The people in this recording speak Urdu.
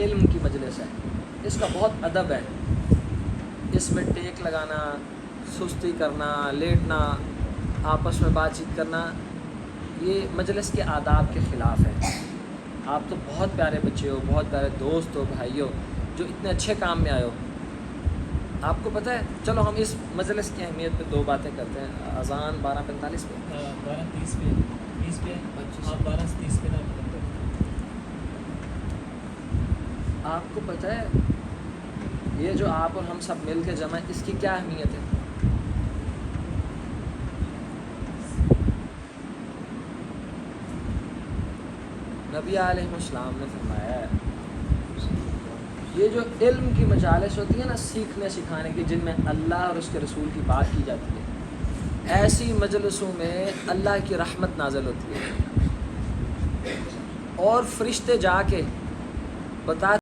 علم کی مجلس ہے، اس کا بہت ادب ہے. اس میں ٹیک لگانا، سستی کرنا، لیٹنا، آپس میں بات چیت کرنا، یہ مجلس کے آداب کے خلاف ہے. آپ تو بہت پیارے بچے ہو، بہت پیارے دوست ہو، بھائی ہو، جو اتنے اچھے کام میں آئے ہو. آپ کو پتہ ہے، چلو ہم اس مجلس کی اہمیت پہ دو باتیں کرتے ہیں. اذان 12:45 پہ، 12:30 پہ 30 پہ آپ 12:30 پہ نہ ختم کریں. آپ کو پتہ ہے یہ جو آپ اور ہم سب مل کے جمع ہیں، اس کی کیا اہمیت ہے؟ نبی علیہ السلام نے فرمایا ہے، یہ جو علم کی مجالس ہوتی ہے نا، سیکھنے سکھانے کی، جن میں اللہ اور اس کے رسول کی بات کی جاتی ہے، ایسی مجلسوں میں اللہ کی رحمت نازل ہوتی ہے، اور فرشتے جا کے بتا